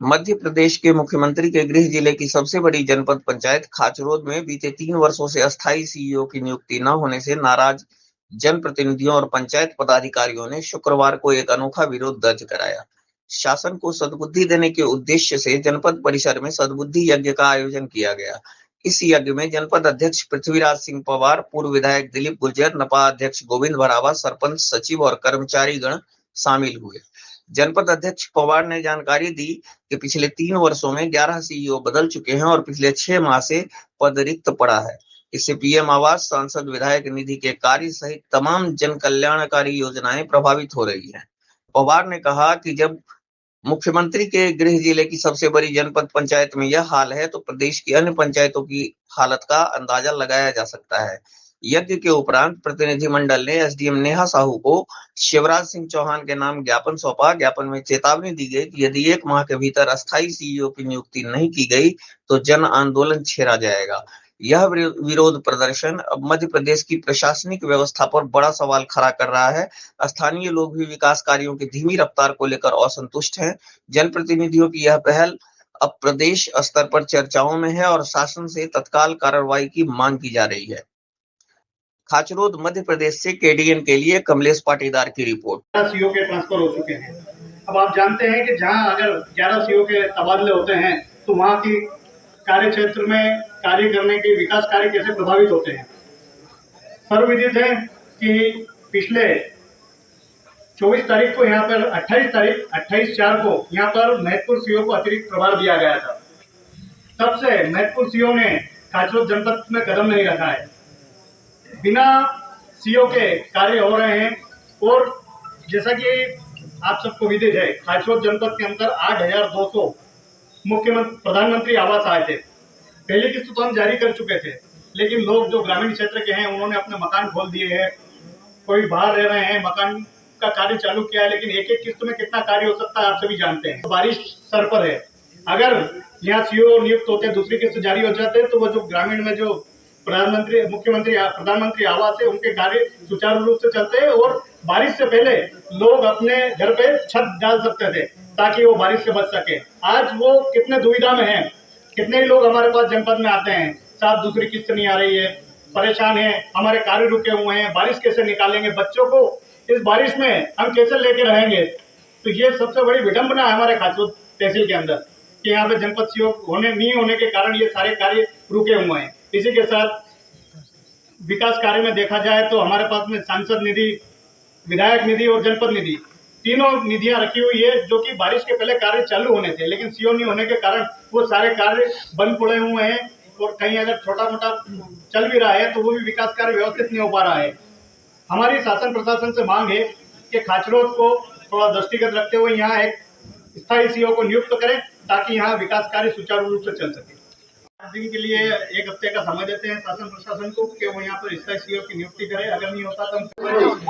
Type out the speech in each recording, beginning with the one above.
मध्य प्रदेश के मुख्यमंत्री के गृह जिले की सबसे बड़ी जनपद पंचायत खाचरोद में बीते 3 वर्षों से अस्थायी सीईओ की नियुक्ति न होने से नाराज जनप्रतिनिधियों और पंचायत पदाधिकारियों ने शुक्रवार को एक अनोखा विरोध दर्ज कराया। शासन को सद्बुद्धि देने के उद्देश्य से जनपद परिसर में सद्बुद्धि यज्ञ का आयोजन किया गया। इस यज्ञ में जनपद अध्यक्ष पृथ्वीराज सिंह पवार, पूर्व विधायक दिलीप गुर्जर, नपा अध्यक्ष गोविंद भरावा, सरपंच, सचिव और कर्मचारी गण शामिल हुए। जनपद अध्यक्ष पवार ने जानकारी दी कि पिछले 3 वर्षों में 11 सीईओ बदल चुके हैं और पिछले 6 माह से पद रिक्त पड़ा है। इससे पीएम आवास, सांसद, विधायक निधि के कार्य सहित तमाम जन कल्याणकारी योजनाएं प्रभावित हो रही हैं। पवार ने कहा कि जब मुख्यमंत्री के गृह जिले की सबसे बड़ी जनपद पंचायत में यह हाल है तो प्रदेश की अन्य पंचायतों की हालत का अंदाजा लगाया जा सकता है। यज्ञ के उपरांत प्रतिनिधिमंडल ने एसडीएम नेहा साहू को शिवराज सिंह चौहान के नाम ज्ञापन सौंपा। ज्ञापन में चेतावनी दी गई कि यदि 1 माह के भीतर अस्थायी सीईओ की नियुक्ति नहीं की गई तो जन आंदोलन छेड़ा जाएगा। यह विरोध प्रदर्शन अब मध्य प्रदेश की प्रशासनिक व्यवस्था पर बड़ा सवाल खड़ा कर रहा है। स्थानीय लोग भी विकास कार्यों की धीमी रफ्तार को लेकर असंतुष्ट हैं। जनप्रतिनिधियों की यह पहल अब प्रदेश स्तर पर चर्चाओं में है और शासन से तत्काल कार्रवाई की मांग की जा रही है। खाचरोद मध्य प्रदेश से केडीएन के लिए कमलेश पाटीदार की रिपोर्ट। सीओ के ट्रांसफर हो चुके हैं। अब आप जानते हैं कि जहां अगर 11 सीओ के तबादले होते हैं तो वहां की कार्य क्षेत्र में कार्य करने के विकास कार्य कैसे प्रभावित होते हैं। सर्वविदित है कि पिछले 24 तारीख को यहाँ पर 28/4 को यहाँ पर महतपुर सीओ को अतिरिक्त प्रभार दिया गया था। तब से महतपुर सीओ ने खाचरोद जनपद में कदम नहीं रखा है। बिना सीओ के कार्य हो रहे हैं और जैसा कि आप सबको विदित है, खाचरोद जनपद के अंदर 8,200 प्रधानमंत्री आवास आए थे। पहली किस्त तो हम जारी कर चुके थे, लेकिन लोग जो ग्रामीण क्षेत्र के हैं उन्होंने अपने मकान खोल दिए हैं। कोई बाहर रह रहे हैं, मकान का कार्य चालू किया है, लेकिन एक एक किस्त में कितना कार्य हो सकता है आप सभी जानते हैं। बारिश सर पर है। अगर यहाँ सीओ नियुक्त होते, दूसरी किस्त जारी हो जाते तो वो जो ग्रामीण में जो प्रधानमंत्री आवास है उनके कार्य सुचारू रूप से चलते हैं और बारिश से पहले लोग अपने घर पे छत डाल सकते थे ताकि वो बारिश से बच सके। आज वो कितने दुविधा में हैं। कितने ही लोग हमारे पास जनपद में आते हैं, साथ दूसरी किस्त नहीं आ रही है, परेशान है, हमारे कार्य रुके हुए हैं, बारिश कैसे निकालेंगे, बच्चों को इस बारिश में हम कैसे लेके रहेंगे। तो ये सबसे बड़ी विडंबना है हमारे खाचरोद तहसील के अंदर कि यहाँ पे जनपद सीओ नहीं होने के कारण ये सारे कार्य रुके हुए हैं। इसी के साथ विकास कार्य में देखा जाए तो हमारे पास में सांसद निधि, विधायक निधि और जनपद निधि, तीनों निधियां रखी हुई है जो कि बारिश के पहले कार्य चालू होने थे, लेकिन सीओ नहीं होने के कारण वो सारे कार्य बंद पड़े हुए हैं और कहीं अगर छोटा मोटा चल भी रहा है तो वो भी विकास कार्य व्यवस्थित नहीं हो पा रहा है। हमारी शासन प्रशासन से मांग है कि खाचरोद को थोड़ा दृष्टिगत रखते हुए यहाँ एक स्थायी सीओ को नियुक्त करें ताकि यहाँ विकास कार्य सुचारू रूप से चल सके। दिन के लिए 1 हफ्ते का समय देते हैं शासन प्रशासन को कि वो यहाँ पर स्थायी सीओ की नियुक्ति करे। अगर नहीं होता तो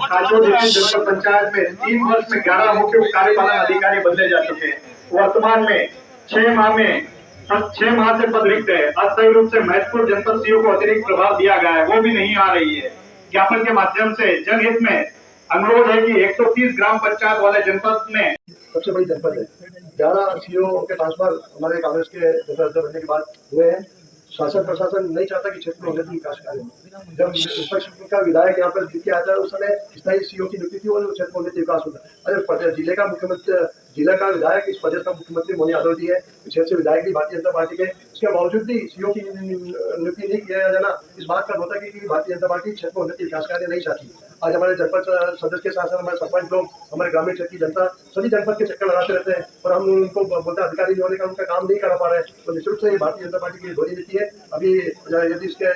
खाचरोद जनपद पंचायत में 3 वर्ष में 11 मुख्य कार्यपालन अधिकारी बदले जा चुके हैं। वर्तमान में 6 माह से पद रिक्त है। अस्थायी रूप से महतपुर जनपद सीओ को अतिरिक्त प्रभाव दिया गया है, वो भी नहीं आ रही है। ज्ञापन के माध्यम से जनहित में अनुरोध है कि 130 ग्राम पंचायत वाले जनपद में सबसे बड़ी जनपद है। 11 सीओ के ट्रांसफर हमारे कांग्रेस के नेतृत्व बनने के बाद हुए हैं। शासन प्रशासन नहीं चाहता कि क्षेत्र में उन्नति विकास कार्य हो। जब विपक्ष का विधायक यहाँ पर जीत के आता है उस समय स्थायी सीओ की नियुक्ति थी और क्षेत्र में उन्नति विकास होता है। अरे जिले का मुख्यमंत्री, जिले का विधायक इस प्रदेश का मुख्यमंत्री मोनी यादव जी है, क्षेत्र से विधायक भी भारतीय जनता पार्टी के, इसके बावजूद भी सीओ की नियुक्ति नहीं किया जाना इस बात का होता है कि भारतीय जनता पार्टी क्षेत्र में उन्नति विकास कार्य नहीं चाहती। आज हमारे जनपद सदस्य के साथ साथ हमारे सरपंच लोग, हमारे ग्रामीण क्षेत्र की जनता सभी जनपद के चक्कर लगाते रहते हैं और हम उनको बोलते अधिकारी नहीं होने का उनका काम नहीं करा पा रहे हैं। तो निश्चित रूप से भारतीय जनता पार्टी की धोरी नीति है। अभी यदि इसके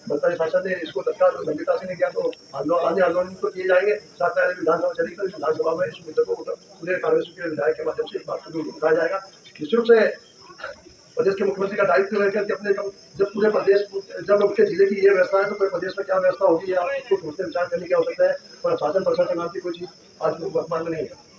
वर्तमान शासन ने इसको तत्काल गंभीरता से नहीं किया तो अन्य आंदोलन को किए जाएंगे। साथ में विधानसभा चली तो विधानसभा में इस मुद्दे को पूरे कांग्रेस के विधायक के माध्यम से इस बात को उठाया जाएगा। निश्चित रूप से प्रदेश के मुख्यमंत्री का दायित्व है कि अपने जब पूरे प्रदेश, जब उनके जिले की ये व्यवस्था है तो पूरे प्रदेश में क्या व्यवस्था होगी या उसको सोचते विचार करने की आवश्यकता है। और शासन प्रशासन नाम की कोई चीज आज वर्तमान में नहीं है।